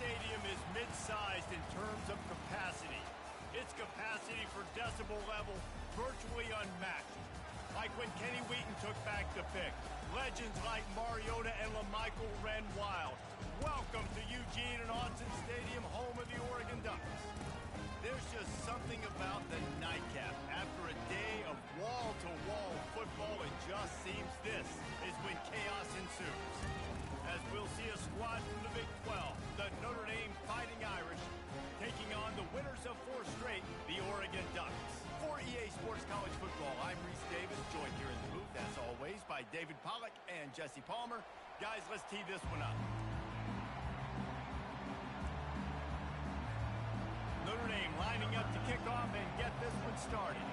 stadium is mid-sized in terms of capacity. Its capacity for decibel level virtually unmatched. Like when Kenny Wheaton took back the pick. Legends like Mariota and LaMichael ran wild. Welcome to Eugene and Autzen Stadium, home of the Oregon Ducks. There's just something about the nightcap. After a day of wall-to-wall football, it just seems this is when chaos ensues. As we'll see a squad from the Big 12, the Notre Dame Fighting Irish, taking on the winners of 4 straight, the Oregon Ducks. For EA Sports College Football, I'm Reese Davis, joined here in the booth, as always, by David Pollack and Jesse Palmer. Guys, let's tee this one up. Notre Dame lining up to kick off and get this one started.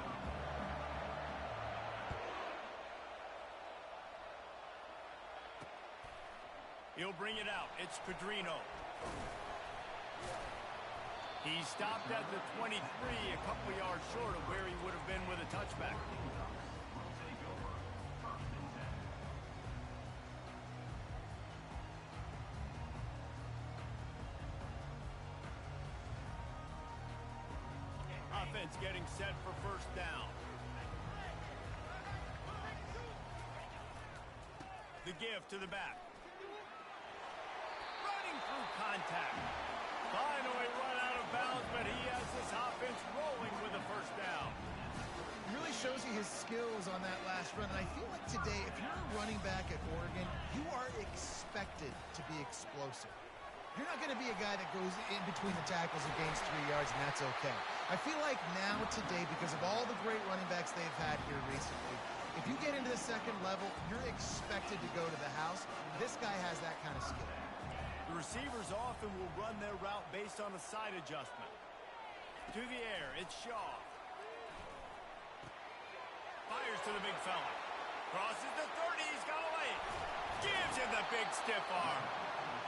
He'll bring it out. It's Pedrino. He stopped at the 23, a couple yards short of where he would have been with a touchback. Offense getting set for first down. The give to the back. Running through contact. Finally run out of bounds, but he has this offense rolling with a first down. It really shows you his skills on that last run. And I feel like today, if you're a running back at Oregon, you are expected to be explosive. You're not going to be a guy that goes in between the tackles and gains 3 yards, and that's okay. I feel like now today, because of all the great running backs they've had here recently, if you get into the second level, you're expected to go to the house. This guy has that kind of skill. The receivers often will run their route based on a side adjustment. To the air, it's Shaw. Fires to the big fella. Crosses the 30, he's got a lane. Gives him the big stiff arm.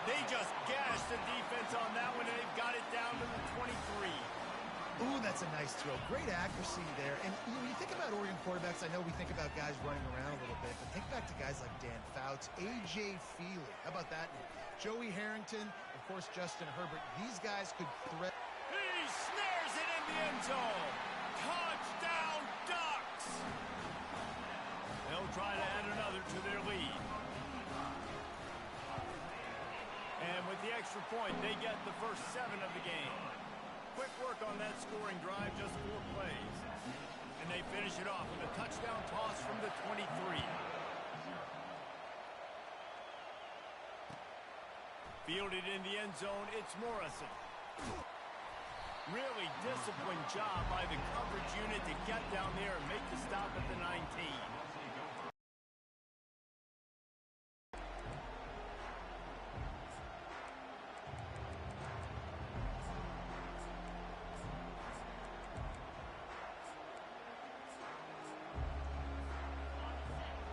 They just gashed the defense on that one, and they've got it down to the 23. Ooh, that's a nice throw. Great accuracy there. And you think about Oregon quarterbacks, I know we think about guys running around a little bit, but think back to guys like Dan Fouts, A.J. Feely. How about that name? Joey Harrington, of course, Justin Herbert. These guys could threat. He snares it in the end zone. Touchdown, Ducks! They'll try to add another to their lead. And with the extra point, they get the first 7 of the game. Quick work on that scoring drive, just 4 plays. And they finish it off with a touchdown toss from the 23. Fielded in the end zone, it's Morrison. Really disciplined job by the coverage unit to get down there and make the stop at the 19.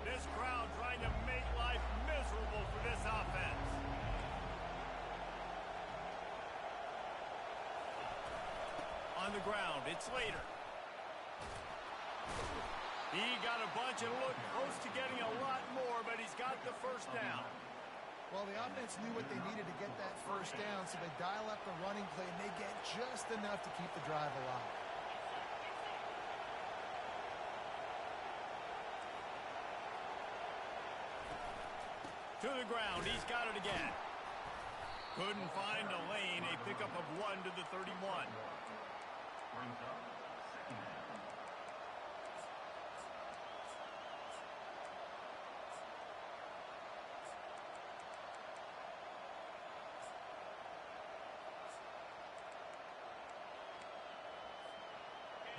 This crowd trying to make life miserable for this offense. On the ground, it's Slater. He got a bunch and looked close to getting a lot more, but he's got the first down. Well, the offense knew what they needed to get that first down, so they dial up the running play, and they get just enough to keep the drive alive. To the ground, he's got it again. Couldn't find a lane, a pickup of 1 to the 31.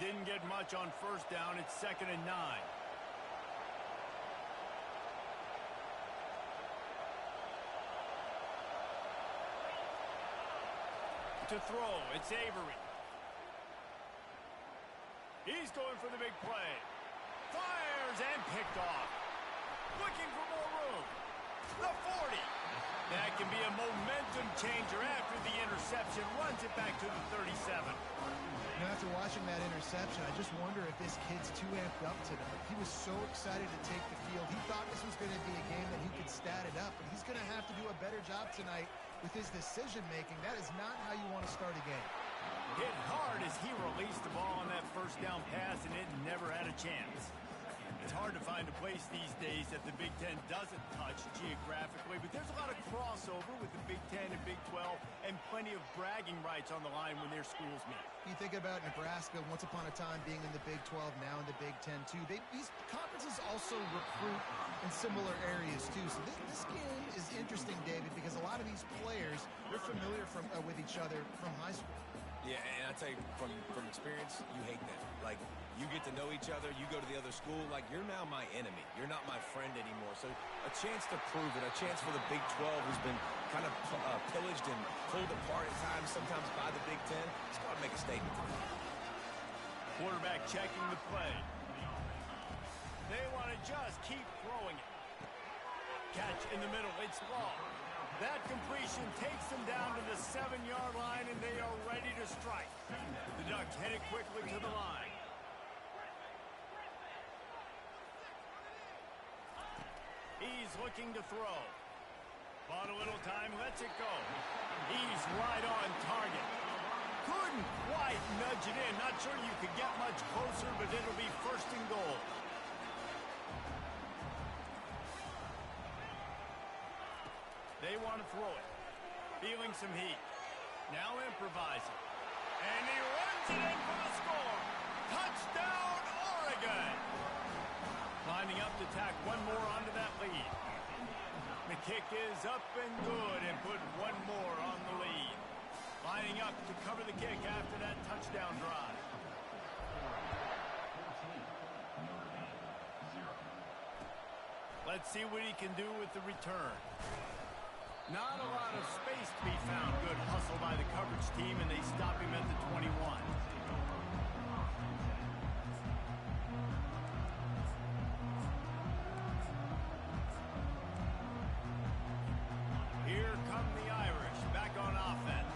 Didn't get much on first down. It's 2nd and 9. To throw, it's Avery. He's going for the big play. Fires and picked off. Looking for more room. The 40. That can be a momentum changer after the interception. Runs it back to the 37. You know, after watching that interception, I just wonder if this kid's too amped up today. He was so excited to take the field. He thought this was going to be a game that he could stat it up, but he's going to have to do a better job tonight with his decision-making. That is not how you want to start a game. Hit hard as he released the ball on that first down pass, and it never had a chance. It's hard to find a place these days that the Big Ten doesn't touch geographically, but there's a lot of crossover with the Big Ten and Big 12 and plenty of bragging rights on the line when their schools meet. You think about Nebraska once upon a time being in the Big 12, now in the Big 10 too. These conferences also recruit in similar areas too. So this game is interesting, David, because a lot of these players, they're familiar with each other from high school. Yeah, and I tell you, from experience, you hate them. Like, you get to know each other, you go to the other school, like, you're now my enemy. You're not my friend anymore. So a chance to prove it, a chance for the Big 12, who's been kind of pillaged and pulled apart at times, sometimes by the Big 10. It's got to make a statement today. Quarterback checking the play. They want to just keep throwing it. Catch in the middle, it's long. That completion takes them down to the 7-yard line, and they are ready to strike. The Ducks headed quickly to the line. He's looking to throw. Bought a little time, lets it go. He's right on target. Couldn't quite nudge it in. Not sure you could get much closer, but it'll be first and goal. They want to throw it. Feeling some heat. Now improvising. And he runs it in for the score. Touchdown, Oregon. Lining up to tack one more onto that lead. The kick is up and good and put one more on the lead. Lining up to cover the kick after that touchdown drive. Let's see what he can do with the return. Not a lot of space to be found. Good hustle by the coverage team, and they stop him at the 21. Here come the Irish, back on offense.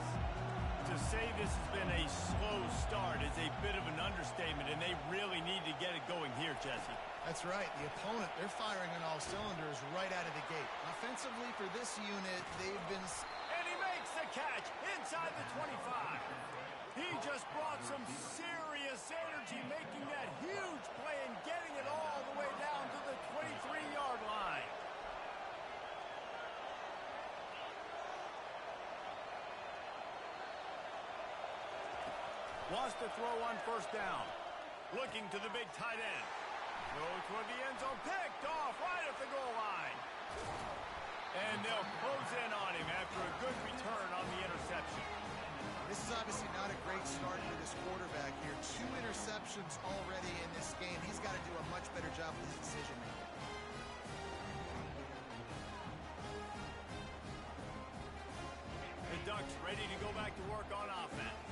To say this has been a slow start is a bit of an understatement, and they really need to get it going here, Jesse. That's right. The opponent, they're firing on all cylinders right out of the gate. Offensively for this unit, they've been... And he makes the catch inside the 25. He just brought some serious energy, making that huge play and getting it all the way down to the 23-yard line. Wants to throw on first down. Looking to the big tight end. Goes toward the end zone, picked off right at the goal line. And they'll close in on him after a good return on the interception. This is obviously not a great start for this quarterback here. 2 interceptions already in this game. He's got to do a much better job with his decision-making. The Ducks ready to go back to work on offense.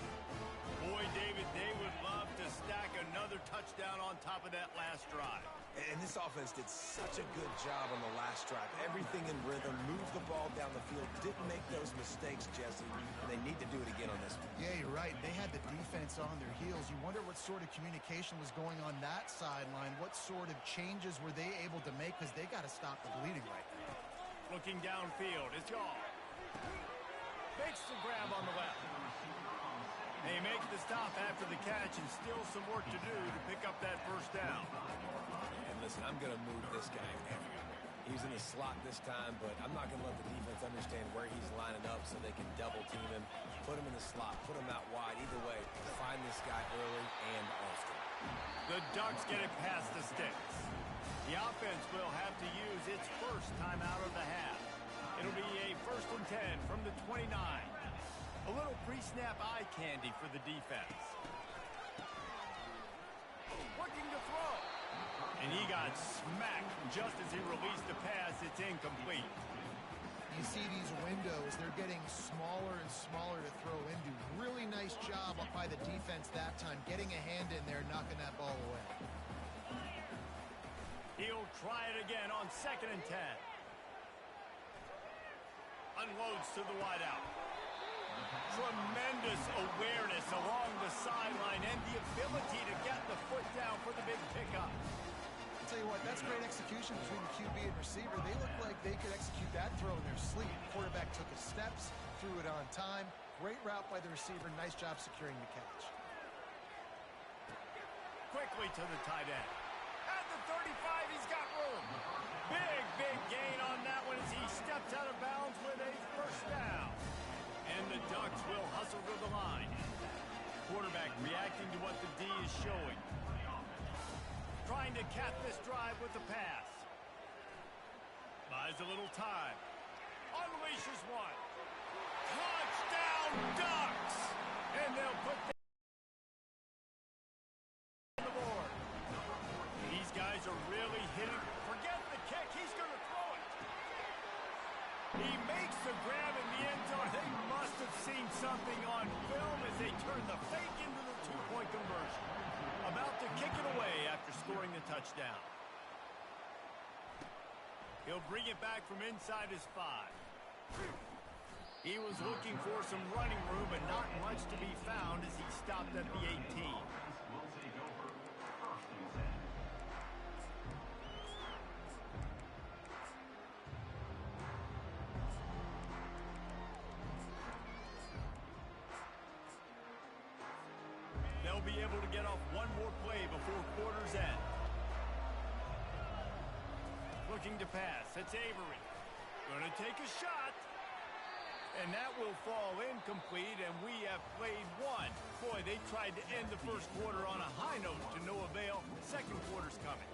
Boy, David, they would love to stack another touchdown on top of that last drive. And this offense did such a good job on the last drive. Everything in rhythm, moved the ball down the field, didn't make those mistakes, Jesse, and they need to do it again on this one. Yeah, you're right. They had the defense on their heels. You wonder what sort of communication was going on that sideline. What sort of changes were they able to make, because they got to stop the bleeding right now. Looking downfield, it's gone. Makes the grab on the left. They make the stop after the catch, and still some work to do to pick up that first down. And listen, I'm going to move this guy everywhere. He's in the slot this time, but I'm not going to let the defense understand where he's lining up so they can double team him, put him in the slot, put him out wide. Either way, find this guy early and often. The Ducks get it past the sticks. The offense will have to use its first time out of the half. It'll be a 1st and 10 from the 29. A little pre-snap eye candy for the defense. Looking to throw. And he got smacked just as he released the pass. It's incomplete. You see these windows, they're getting smaller and smaller to throw into. Really nice job up by the defense that time, getting a hand in there, knocking that ball away. He'll try it again on 2nd and 10. Unloads to the wideout. Tremendous awareness along the sideline and the ability to get the foot down for the big pickup. tell you what, that's great execution between the QB and receiver. They look like they could execute that throw in their sleep. Quarterback took his steps, threw it on time. Great route by the receiver. Nice job securing the catch. Quickly to the tight end. At the 35, he's got room. Big gain on that one as he steps out of bounds with a first down. And the Ducks will hustle to the line. Quarterback reacting to what the D is showing. Trying to cap this drive with the pass. Buys a little time. Unleashes one. Touchdown, Ducks! And they'll put that on the board. These guys are really hitting. Forget the kick. He's going to throw it. He makes the grab in the end zone. They must have seen something on film as they turn the fake into the two-point conversion. About to kick it away after scoring the touchdown. He'll bring it back from inside his 5. He was looking for some running room, but not much to be found as he stopped at the 18. They'll be able to get off one more play before quarter's end. Looking to pass. It's Avery. Going to take a shot. And that will fall incomplete, and we have played one. Boy, they tried to end the first quarter on a high note to no avail. Second quarter's coming.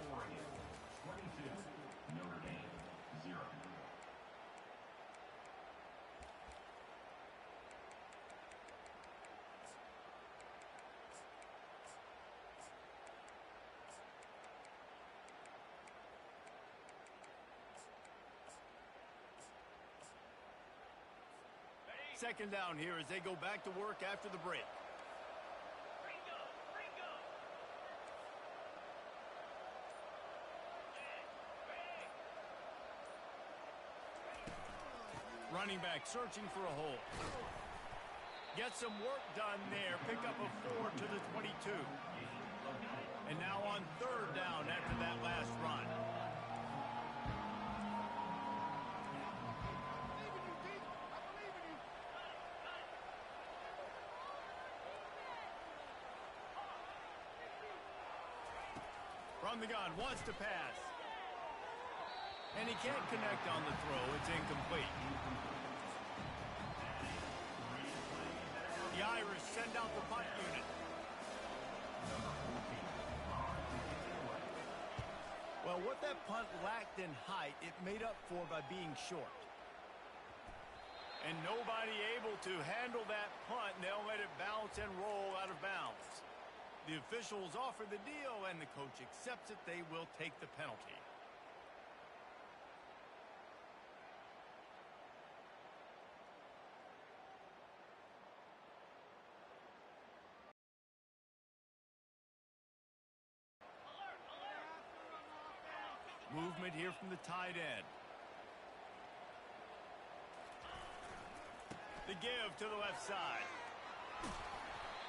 Second down here as they go back to work after the break. Running back searching for a hole. Get some work done there. Pick up a 4 to the 22. And now on third down after that last run. From the gun, wants to pass. And he can't connect on the throw. It's incomplete. The Irish send out the punt unit. Well, what that punt lacked in height, it made up for by being short. And nobody able to handle that punt, and they'll let it bounce and roll out of bounds. The officials offer the deal, and the coach accepts it. They will take the penalty. Movement here from the tight end. The give to the left side.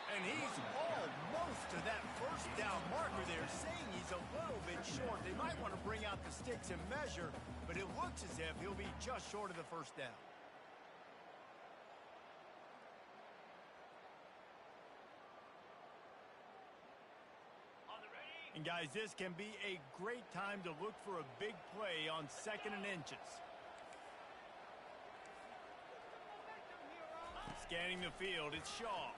And he's almost to that first down marker there, saying he's a little bit short. They might want to bring out the sticks and measure, but it looks as if he'll be just short of the first down. And guys, this can be a great time to look for a big play on 2nd and inches. Scanning the field, it's Shaw.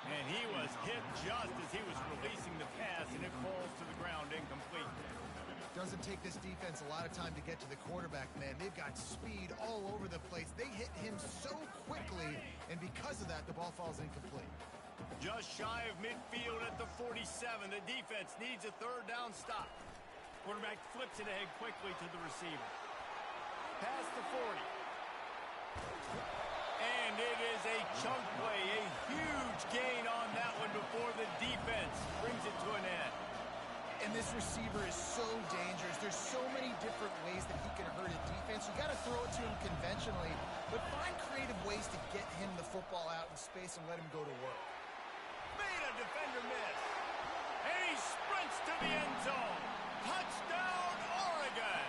And he was hit just as he was releasing the pass, and it falls to the ground incomplete. Doesn't take this defense a lot of time to get to the quarterback, man. They've got speed all over the place. They hit him so quickly, and because of that, the ball falls incomplete. Just shy of midfield at the 47. The defense needs a third down stop. Quarterback flips it ahead quickly to the receiver. Past the 40. And it is a chunk play, a huge gain on that one before the defense brings it to an end. And this receiver is so dangerous. There's so many different ways that he can hurt a defense. You got to throw it to him conventionally, but find creative ways to get him the football out in space and let him go to work. Made a defender miss. And he sprints to the end zone. Touchdown, Oregon!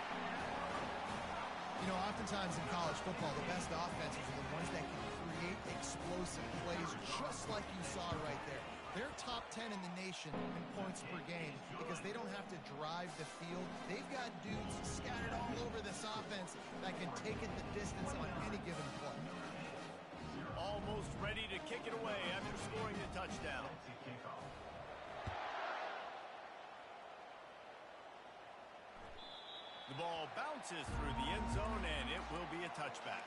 You know, oftentimes in college football, the best offenses are the ones that can create explosive plays just like you saw right there. They're top 10 in the nation in points per game because they don't have to drive the field. They've got dudes scattered all over this offense that can take it the distance on any given play. Almost ready to kick it away after scoring the touchdown. The ball bounces through the end zone, and it will be a touchback.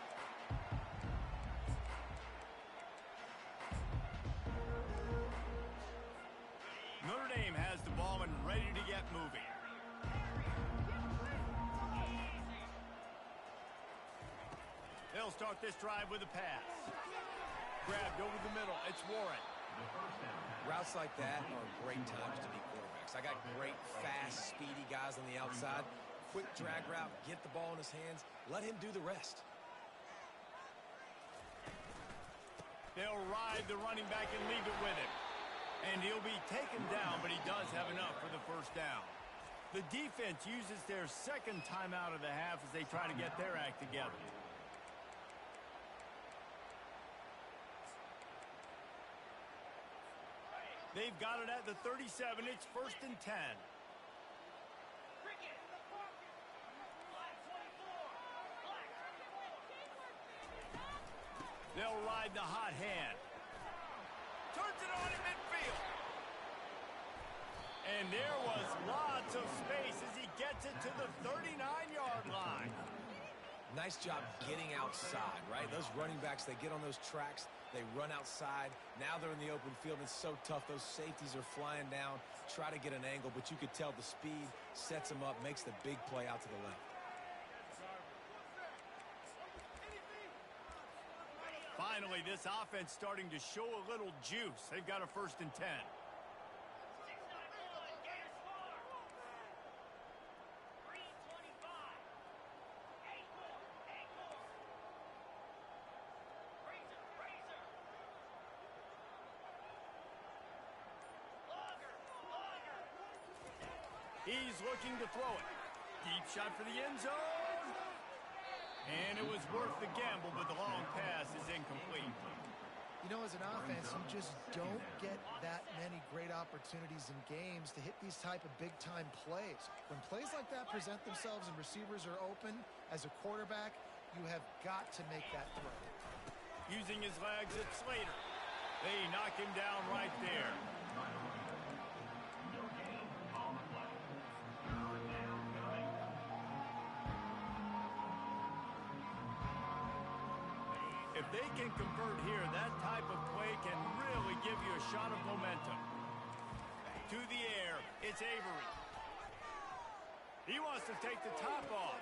Notre Dame has the ball and ready to get moving. They'll start this drive with a pass. Grabbed over the middle. It's Warren. Routes like that are great times to be quarterbacks. I got great, fast, speedy guys on the outside. Quick drag route, get the ball in his hands, let him do the rest. They'll ride the running back and leave it with him. And he'll be taken down, but he does have enough for the first down. The defense uses their second timeout of the half as they try to get their act together. They've got it at the 37. It's 1st and 10. They'll ride the hot hand. Turns it on in midfield. And there was lots of space as he gets it to the 39-yard line. Nice job getting outside, right? Those running backs, they get on those tracks, they run outside. Now they're in the open field. It's so tough. Those safeties are flying down, try to get an angle, but you could tell the speed sets them up, makes the big play out to the left. Finally, this offense starting to show a little juice. They've got a 1st and 10. He's looking to throw it. Deep shot for the end zone. And it was worth the gamble, but the long pass is incomplete. You know, as an offense, you just don't get that many great opportunities in games to hit these type of big-time plays. When plays like that present themselves and receivers are open, as a quarterback, you have got to make that throw. Using his legs, it's Slater. They knock him down right there. If they can convert here, that type of play can really give you a shot of momentum. To the air, it's Avery. He wants to take the top off.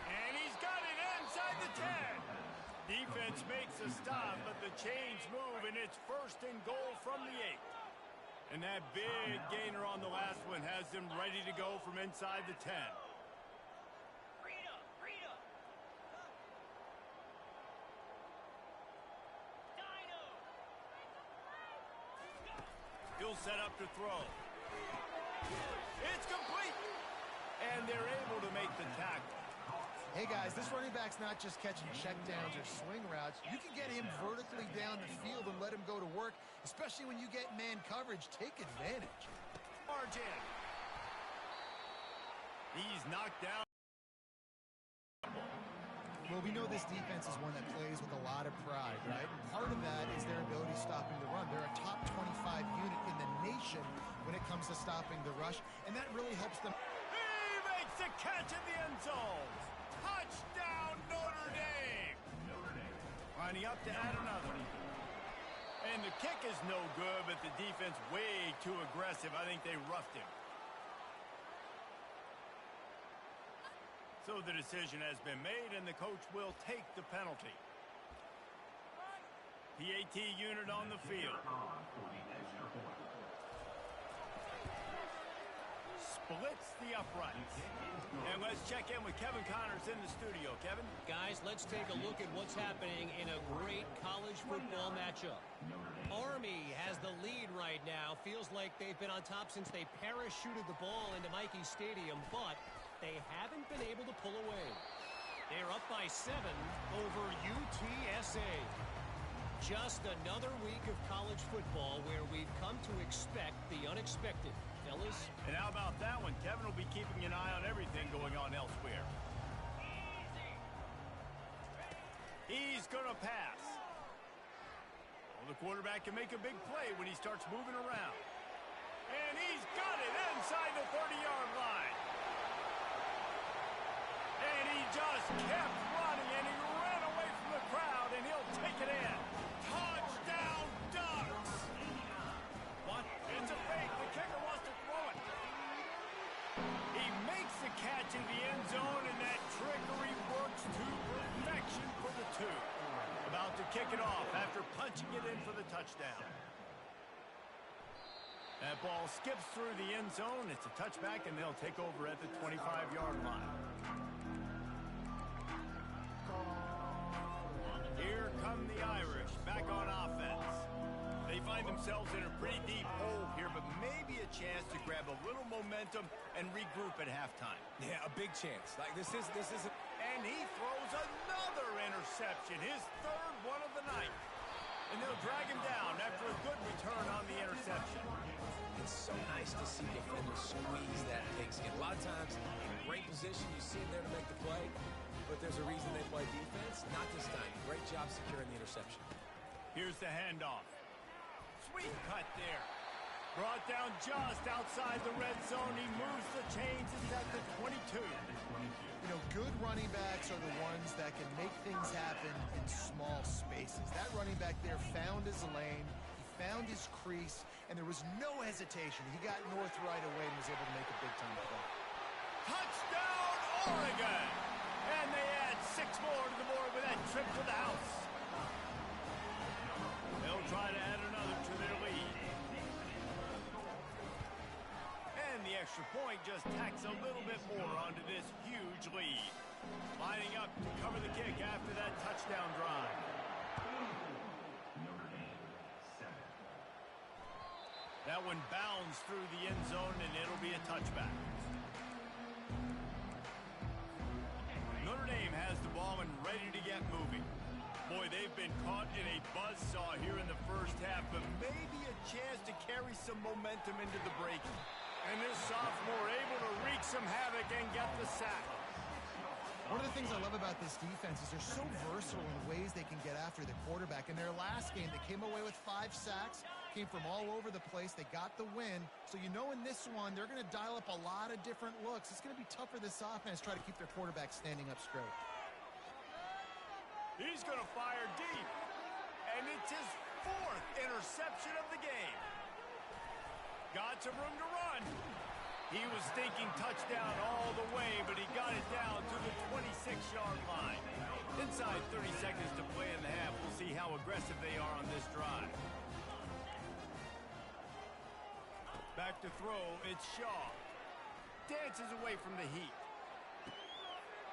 And he's got it inside the 10. Defense makes a stop, but the chains move, and it's 1st and goal from the 8. And that big gainer on the last one has them ready to go from inside the 10. He'll set up to throw. It's complete. And they're able to make the tackle. Hey, guys, this running back's not just catching checkdowns or swing routes. You can get him vertically down the field and let him go to work, especially when you get man coverage. Take advantage. Margin. He's knocked down. Well, we know this defense is one that plays with a lot of pride, right? And part of that is their ability stopping the run. They're a top 25 unit in the nation when it comes to stopping the rush, and that really helps them. He makes the catch in the end zone. Touchdown, Notre Dame. Lining up to add another. And the kick is no good, but the defense way too aggressive. I think they roughed him. So the decision has been made, and the coach will take the penalty. PAT unit on the field. Splits the uprights. And let's check in with Kevin Connors in the studio. Kevin? Guys, let's let's take a look at what's happening in a great college football matchup. Army has the lead right now. Feels like they've been on top since they parachuted the ball into Michie Stadium, but they haven't been able to pull away. They're up by 7 over UTSA. Just another week of college football where we've come to expect the unexpected. Fellas? And how about that one? Kevin will be keeping an eye on everything going on elsewhere. He's going to pass. Well, the quarterback can make a big play when he starts moving around. And he's got it inside the 30-yard line. And he just kept running, and he ran away from the crowd, and he'll take it in. Touchdown, Ducks! What? It's a fake. The kicker wants to throw it. He makes the catch in the end zone, and that trickery works to perfection for the 2. About to kick it off after punching it in for the touchdown. That ball skips through the end zone. It's a touchback, and they'll take over at the 25-yard line. Here come the Irish, back on offense. They find themselves in a pretty deep hole here, but maybe a chance to grab a little momentum and regroup at halftime. Yeah, a big chance. Like this is. And he throws another interception, his 3rd one of the night. And they'll drag him down after a good return on the interception. It's so nice to see defenders squeeze that pigskin. A lot of times, in great position, you see him there to make the play, but there's a reason they play defense. Not this time. Great job securing the interception. Here's the handoff. Sweet cut there. Brought down just outside the red zone. He moves the chains. It's at the 22. You know, good running backs are the ones that can make things happen in small spaces. That running back there found his lane, he found his crease, and there was no hesitation. He got north right away and was able to make a big-time play. Touchdown, Oregon! And they add 6 more to the board with that trip to the house. They'll try to add another to their lead. And the extra point just tacks a little bit more onto this huge lead. Lining up to cover the kick after that touchdown drive. That one bounds through the end zone, and it'll be a touchback. Notre Dame has the ball and ready to get moving. Boy, they've been caught in a buzzsaw here in the first half, but maybe a chance to carry some momentum into the break. And this sophomore able to wreak some havoc and get the sack. One of the things I love about this defense is they're so versatile in ways they can get after the quarterback. In their last game, they came away with 5 sacks, came from all over the place. They got the win. So you know in this one, they're going to dial up a lot of different looks. It's going to be tough for this offense to try to keep their quarterback standing up straight. He's going to fire deep. And it's his 4th interception of the game. Got some room to run. He was thinking touchdown all the way, but he got it down to the 26-yard line. Inside 30 seconds to play in the half. We'll see how aggressive they are on this drive. Back to throw, it's Shaw. Dances away from the heat.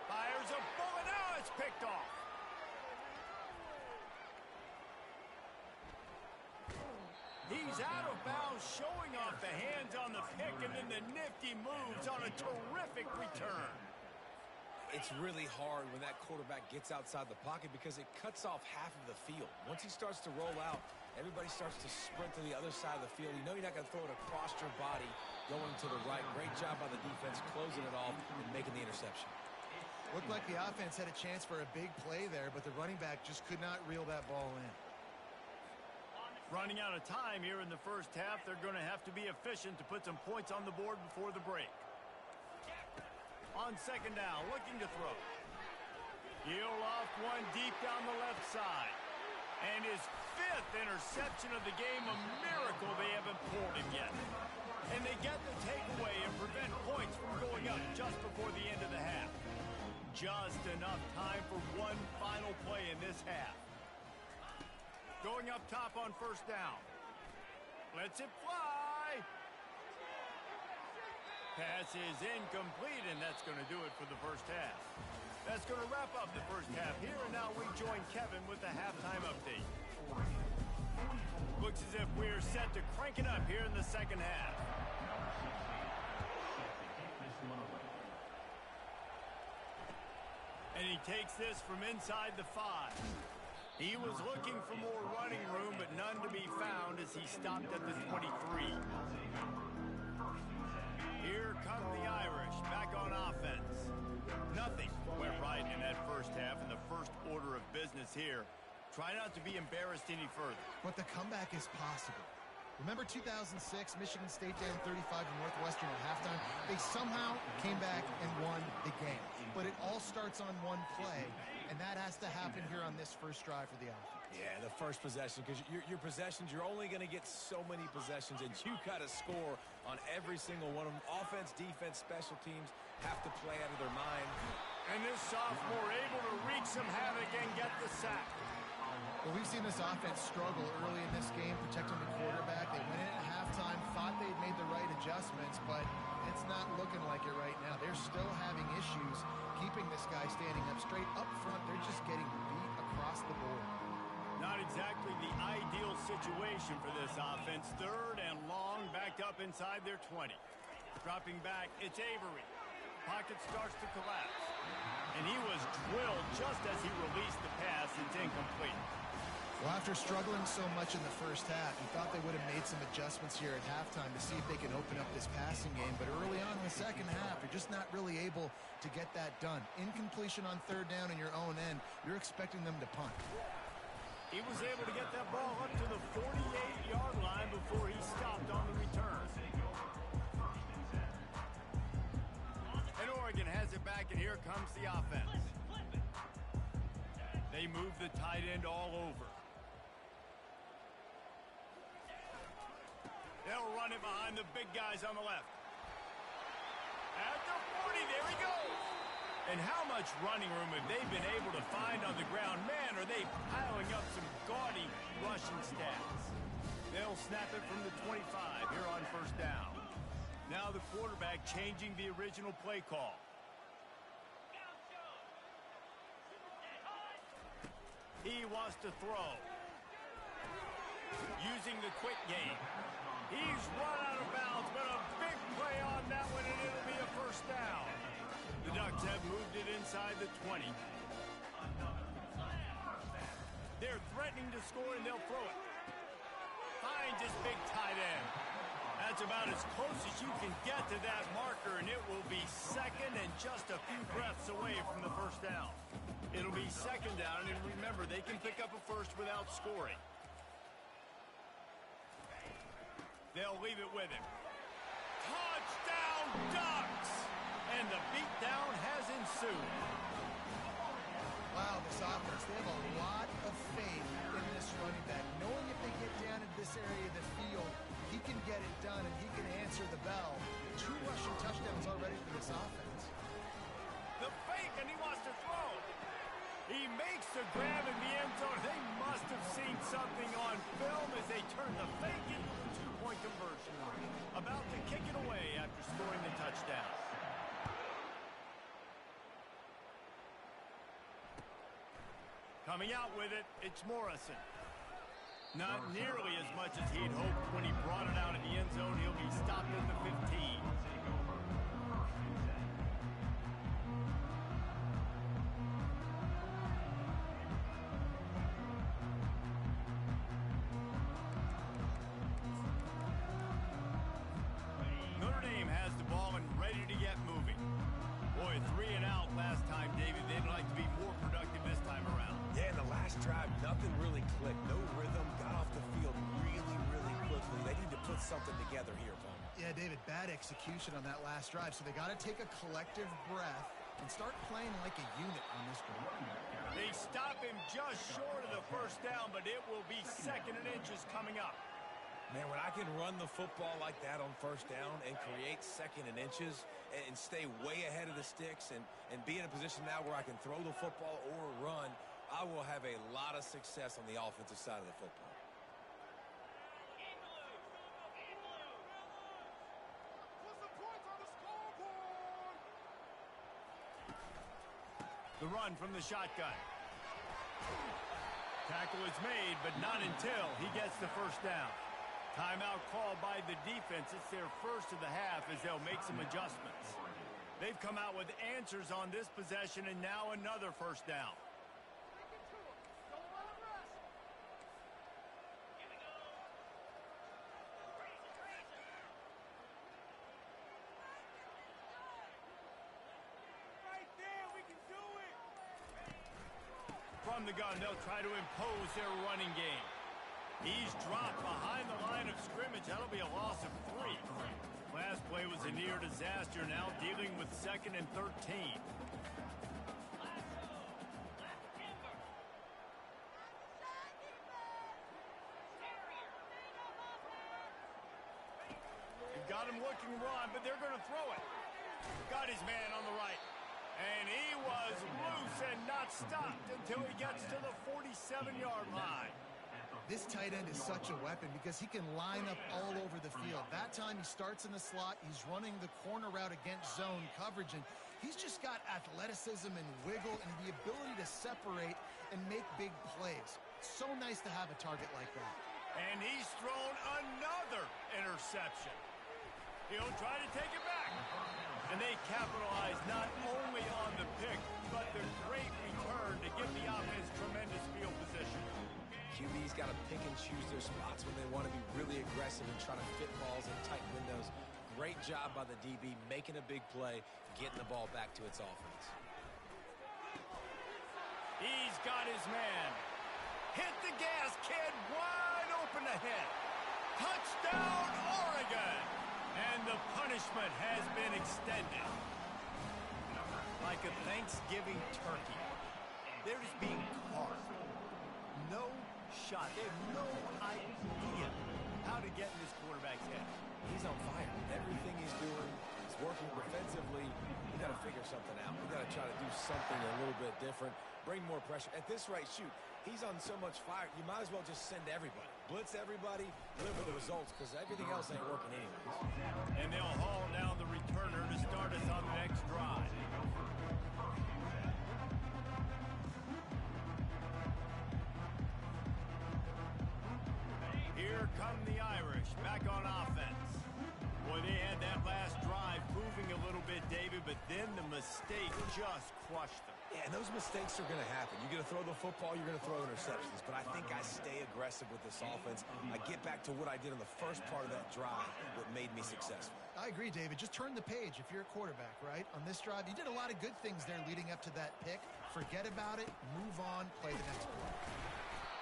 Fires a bullet, now it's picked off. He's out of bounds, showing off the hands on the pick, and then the nifty moves on a terrific return. It's really hard when that quarterback gets outside the pocket because it cuts off half of the field. Once he starts to roll out, everybody starts to sprint to the other side of the field. You know you're not going to throw it across your body going to the right. Great job by the defense closing it off and making the interception. Looked like the offense had a chance for a big play there, but the running back just could not reel that ball in. Running out of time here in the first half, they're going to have to be efficient to put some points on the board before the break. On 2nd down, looking to throw. He'll off one deep down the left side. And his 5th interception of the game, a miracle they haven't pulled him yet. And they get the takeaway and prevent points from going up just before the end of the half. Just enough time for one final play in this half. Going up top on 1st down. Lets it fly. Pass is incomplete, and that's going to do it for the first half. That's going to wrap up the first half here join Kevin with the halftime update. Looks as if we're set to crank it up here in the second half. And he takes this from inside the 5. He was looking for more running room, but none to be found as he stopped at the 23. Here come the Irish back on offense. Nothing went right in that first half in the first order of business here. Try not to be embarrassed any further. But the comeback is possible. Remember 2006, Michigan State down 35 to Northwestern at halftime? They somehow came back and won the game. But it all starts on one play, and that has to happen here on this first drive for the offense. Yeah, the first possession, because your possessions, you're only going to get so many possessions, and you got to score on every single one of them. Offense, defense, special teams have to play out of their mind. And this sophomore able to wreak some havoc and get the sack. Well, we've seen this offense struggle early in this game, protecting the quarterback. They went in at halftime, thought they'd made the right adjustments, but it's not looking like it right now. They're still having issues keeping this guy standing up straight. Up front, they're just getting beat across the board. Not exactly the ideal situation for this offense. Third and long, backed up inside their 20. Dropping back, it's Avery. Pocket starts to collapse. And he was drilled just as he released the pass. It's incomplete. Well, after struggling so much in the first half, you thought they would have made some adjustments here at halftime to see if they can open up this passing game. But early on in the second half, you're just not really able to get that done. Incompletion on third down in your own end, you're expecting them to punt. He was able to get that ball up to the 48-yard line before he stopped on the return. And Oregon has it back, and here comes the offense. They move the tight end all over. They'll run it behind the big guys on the left. At the 40, there he goes. And how much running room have they been able to find on the ground? Man, are they piling up some gaudy rushing stats. They'll snap it from the 25 here on first down. Now the quarterback changing the original play call. He wants to throw. Using the quick game. He's run out of bounds, but a big play on that one, and it'll be a first down. The Ducks have moved it inside the 20. They're threatening to score, and they'll throw it. Finds his big tight end. That's about as close as you can get to that marker, and it will be second and just a few breaths away from the first down. It'll be second down, and remember, they can pick up a first without scoring. They'll leave it with him. Touchdown, Ducks! And the beatdown has ensued. Wow, this offense, they have a lot of faith in this running back. Knowing if they get down in this area of the field, he can get it done and he can answer the bell. 2 rushing touchdowns already for this offense. The fake, and he wants to throw. He makes the grab in the end zone. They must have seen something on film as they turn the fake into a 2-point conversion. About to kick it away after scoring the touchdown. Coming out with it, it's Morrison. Not nearly as much as he'd hoped when he brought it out in the end zone. He'll be stopped at the 15. Notre Dame has the ball and ready to get moving. Boy, 3 and out last time, David. They'd like to be more productive this time around. Yeah, in the last drive, nothing really clicked. No rhythm, got off the field really, really quickly. They need to put something together here, Tom. Yeah, David, bad execution on that last drive, so they got to take a collective breath and start playing like a unit on this one. They stop him just short of the first down, but it will be second and inches coming up. Man, when I can run the football like that on first down and create second and inches and stay way ahead of the sticks and be in a position now where I can throw the football or run, I will have a lot of success on the offensive side of the football. The run from the shotgun. Tackle is made, but not until he gets the first down. Timeout called by the defense. It's their first of the half as they'll make some adjustments. They've come out with answers on this possession, and now another first down. From the gun, they'll try to impose their running game. He's dropped behind the line of scrimmage. That'll be a loss of 3. Last play was a near disaster, now dealing with 2nd and 13. You've got him looking run, but they're going to throw it. Got his man on the right. And he was loose and not stopped until he gets to the 47-yard line. This tight end is such a weapon because he can line up all over the field. That time he starts in the slot. He's running the corner route against zone coverage, and he's just got athleticism and wiggle and the ability to separate and make big plays. So nice to have a target like that. And he's thrown another interception. He'll try to take it back. And they capitalize not only on the pick, but the great return to give the offense tremendous field position. QB's got to pick and choose their spots when they want to be really aggressive and try to fit balls in tight windows. Great job by the DB making a big play, getting the ball back to its offense. He's got his man. Hit the gas, kid. Wide open ahead. Touchdown, Oregon. And the punishment has been extended. Like a Thanksgiving turkey. They're just being carved. No shot. They have no idea how to get in this quarterback's head. He's on fire. Everything he's doing is working defensively. We got to figure something out. We got to try to do something a little bit different. Bring more pressure. At this rate, shoot, he's on so much fire, you might as well just send everybody. Blitz everybody, live with the results, because everything else ain't working anyways. And they'll haul down the returner to start us on the next drive. Here come the Irish, back on offense. Boy, they had that last drive moving a little bit, David, but then the mistake just crushed them. Yeah, and those mistakes are going to happen. You're going to throw the football, you're going to throw interceptions. But I think I stay aggressive with this offense. I get back to what I did on the first part of that drive, what made me successful. I agree, David. Just turn the page if you're a quarterback, right? On this drive, you did a lot of good things there leading up to that pick. Forget about it, move on, play the next play.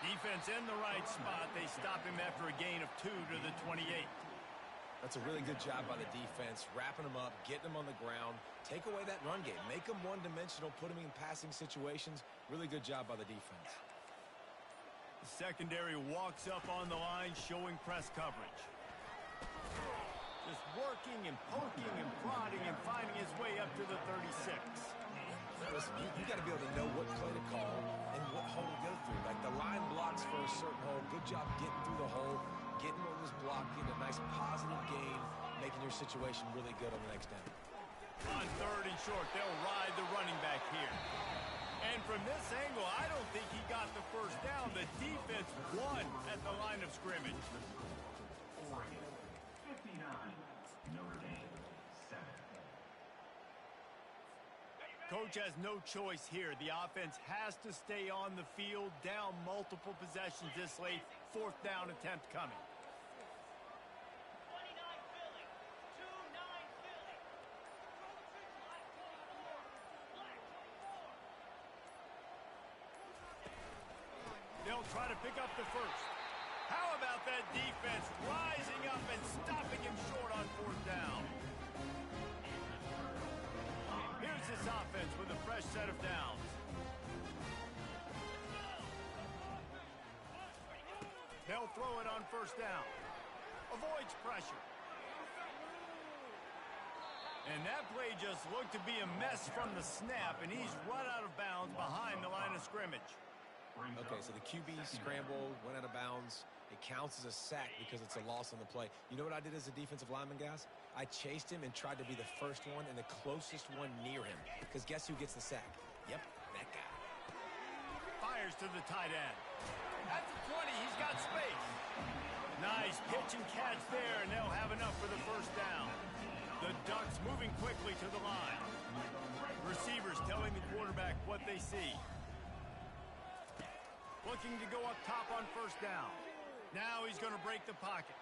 Defense in the right spot. They stop him after a gain of 2 to the 28. That's a really good job by the defense, wrapping them up, getting them on the ground. Take away that run game. Make them one-dimensional, put them in passing situations. Really good job by the defense. The secondary walks up on the line, showing press coverage. Just working and poking and prodding and finding his way up to the 36. Listen, you got to be able to know what play to call and what hole to go through. Like the line blocks for a certain hole. Good job getting through the hole, getting what was blocked, getting a nice positive gain, making your situation really good on the next down. On 3rd and short, they'll ride the running back here. And from this angle, I don't think he got the first down. The defense won at the line of scrimmage. Oregon, 59. Notre Dame, 7. Coach has no choice here. The offense has to stay on the field, down multiple possessions this late. 4th down attempt coming. 29 Philly. 2-9 Philly. Black 24. They'll try to pick up the first. How about that defense rising up and stopping him short on 4th down? Here's this offense with a fresh set of downs. They'll throw it on 1st down. Avoids pressure. And that play just looked to be a mess from the snap, and he's run out of bounds behind the line of scrimmage. Okay, so the QB scrambled, went out of bounds. It counts as a sack because it's a loss on the play. You know what I did as a defensive lineman, guys? I chased him and tried to be the first one and the closest one near him. Because guess who gets the sack? Yep, that guy. Fires fires to the tight end. At the 20, he's got space. Nice pitch and catch there, and they'll have enough for the first down. The Ducks moving quickly to the line. Receivers telling the quarterback what they see. Looking to go up top on first down. Now he's going to break the pocket.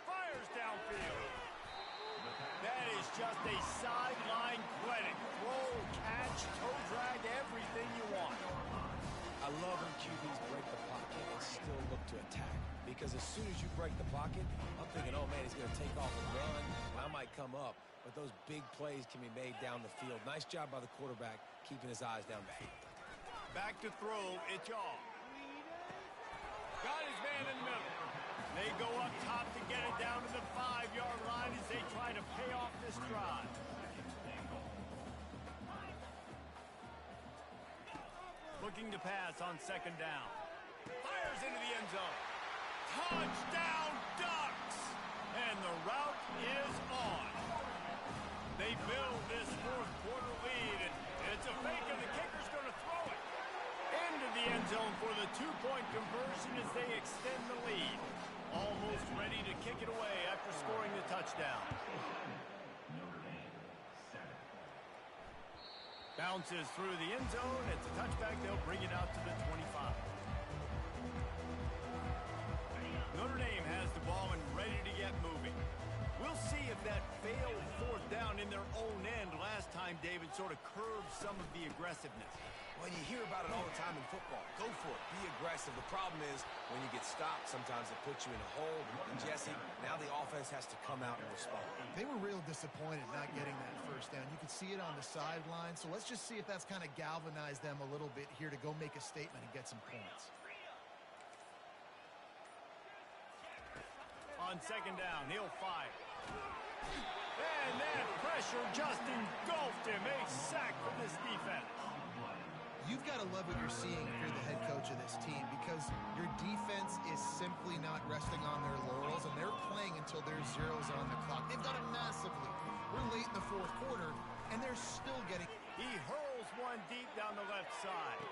Fires downfield. That is just a sideline clinic. Throw, catch, toe drag, everything you want. I love when QBs break the pocket and still look to attack. Because as soon as you break the pocket, I'm thinking, oh, man, he's going to take off and run, and I might come up. But those big plays can be made down the field. Nice job by the quarterback keeping his eyes down the field. Back to throw, it's off. Got his man in the middle. They go up top to get it down to the 5-yard line as they try to pay off this drive. Looking to pass on second down. Fires into the end zone. Touchdown, Ducks! And the route is on. They build this fourth quarter lead, and it's a fake, and the kicker's going to throw it into the end zone for the two-point conversion as they extend the lead. Almost ready to kick it away after scoring the touchdown. Notre Dame, 7. Bounces through the end zone. It's a touchback. They'll bring it out to the 25. Notre Dame has the ball and ready to get moving. We'll see if that failed fourth down in their own end last time, David, sort of curbed some of the aggressiveness. Well, you hear about it all the time in football. Go for it. Be aggressive. The problem is when you get stopped, sometimes it puts you in a hole. And, Jesse, now the offense has to come out and respond. They were real disappointed not getting that first down. You could see it on the sideline. So let's just see if that's kind of galvanized them a little bit here to go make a statement and get some points. On second down, he'll fire. And that pressure just engulfed him. A sack from this defense. You've got to love what you're seeing if you're the head coach of this team, because your defense is simply not resting on their laurels, and they're playing until there's zeros on the clock. They've done it massively. We're late in the fourth quarter, and they're still getting... He hurls one deep down the left side.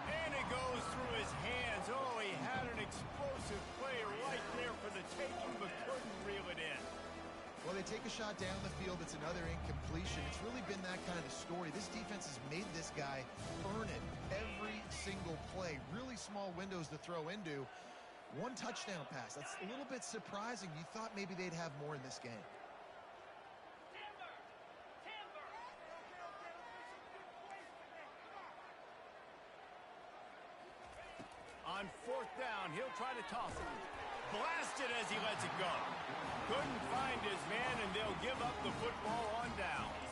And it goes through his hands. Oh, he had an explosive play right there for the taking, but couldn't reel it in. Well, they take a shot down the field. It's another incompletion. It's really been that kind of story. This defense has made this guy earn it every single play. Really small windows to throw into. One touchdown pass. That's a little bit surprising. You thought maybe they'd have more in this game. On fourth down, he'll try to toss it. Blasted as he lets it go. Couldn't find his man, and they'll give up the football on downs.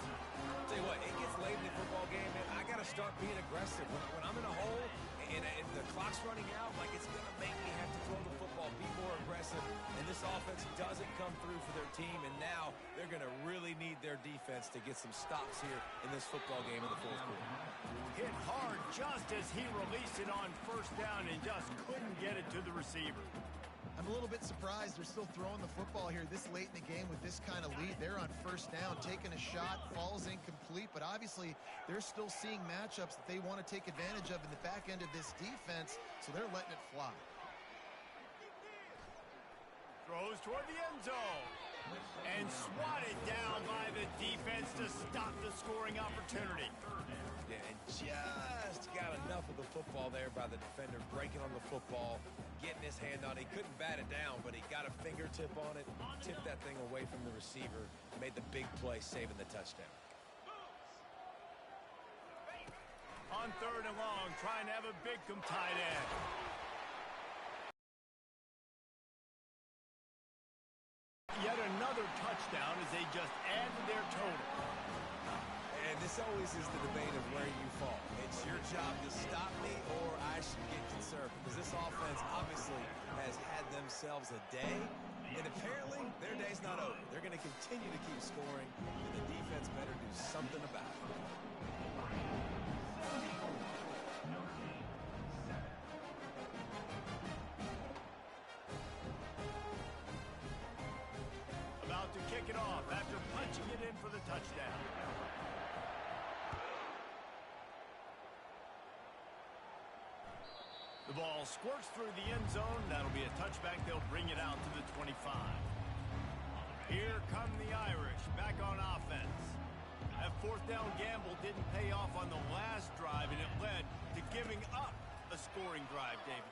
Tell you what, it gets late in the football game, man. I got to start being aggressive. When I'm in a hole and the clock's running out, like, it's going to make me have to throw the football, be more aggressive. And this offense doesn't come through for their team, and now they're going to really need their defense to get some stops here in this football game in the fourth quarter. Hit hard just as he released it on first down and just couldn't get it to the receiver. I'm a little bit surprised they're still throwing the football here this late in the game with this kind of lead. They're on first down, taking a shot, falls incomplete, but obviously they're still seeing matchups that they want to take advantage of in the back end of this defense, so they're letting it fly. Throws toward the end zone and swatted down by the defense to stop the scoring opportunity. Yeah, and just got enough of the football there by the defender, breaking on the football, getting his hand on it. He couldn't bat it down, but he got a fingertip on it, tipped that thing away from the receiver, made the big play, saving the touchdown. On third and long, trying to have a big tight end. Yet another touchdown as they just add to their total. And this always is the debate of where you fall. It's your job to stop me or I should get conserved. Because this offense obviously has had themselves a day. And apparently their day's not over. They're going to continue to keep scoring. And the defense better do something about it. About to kick it off after punching it in for the touchdown. The ball squirts through the end zone. That'll be a touchback. They'll bring it out to the 25. Here come the Irish back on offense. That fourth down gamble didn't pay off on the last drive, and it led to giving up a scoring drive, David.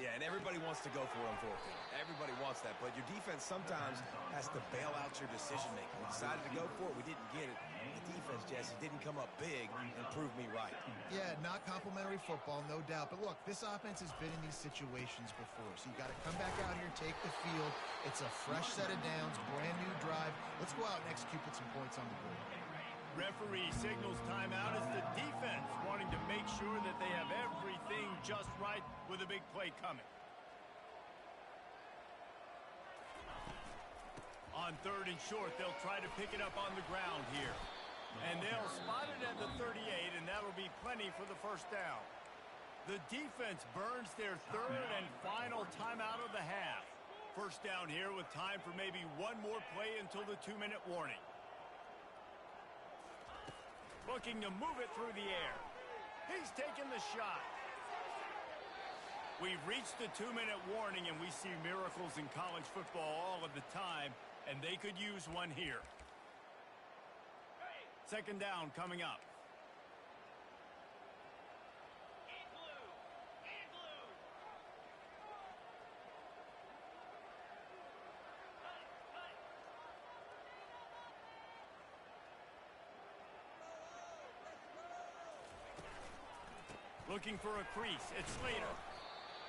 Yeah, and everybody wants to go for it on fourth down. Everybody wants that, but your defense sometimes has to bail out your decision-making. We decided to go for it. We didn't get it. The defense, Jesse, didn't come up big and prove me right. Yeah, not complimentary football, no doubt. But look, this offense has been in these situations before, so you got to come back out here, take the field. It's a fresh set of downs, brand new drive. Let's go out and execute, put some points on the board. Referee signals timeout as the defense wanting to make sure that they have everything just right with a big play coming. On 3rd and short, they'll try to pick it up on the ground here. And they'll spot it at the 38, and that'll be plenty for the first down. The defense burns their 3rd and final timeout of the half. First down here with time for maybe one more play until the 2-minute warning. Looking to move it through the air. He's taking the shot. We've reached the 2-minute warning, and we see miracles in college football all of the time, and they could use one here. Second down coming up. In blue. In blue. Cut it. Looking for a crease. It's Slater.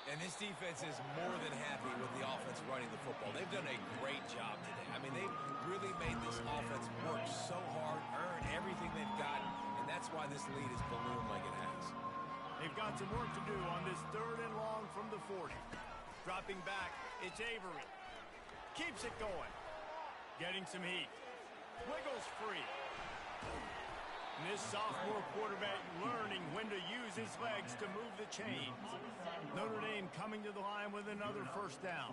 And this defense is more than happy with the offense running the football. They've done a great job today. I mean, they've really made this offense work so hard, earn everything they've gotten, and that's why this lead is ballooned like it has. They've got some work to do on this 3rd and long from the 40. Dropping back, it's Avery. Keeps it going. Getting some heat. Wiggles free. And this sophomore quarterback learning when to use his legs to move the chains. Notre Dame coming to the line with another first down.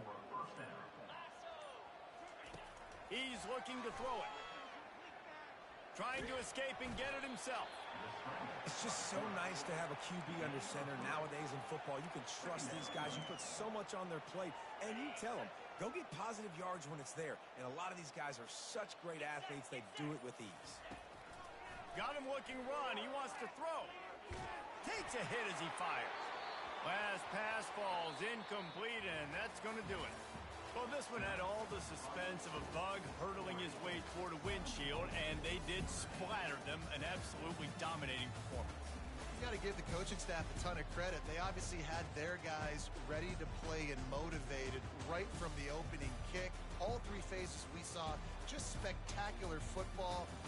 He's looking to throw it. Trying to escape and get it himself. It's just so nice to have a QB under center nowadays in football. You can trust these guys. You put so much on their plate, and you tell them, go get positive yards when it's there. And a lot of these guys are such great athletes, they do it with ease. Got him looking run. He wants to throw. Takes a hit as he fires. Last pass falls incomplete, and that's going to do it. Well, this one had all the suspense of a bug hurtling his way toward a windshield, and they did splatter them. An absolutely dominating performance. You got to give the coaching staff a ton of credit. They obviously had their guys ready to play and motivated right from the opening kick. All 3 phases we saw, just spectacular football.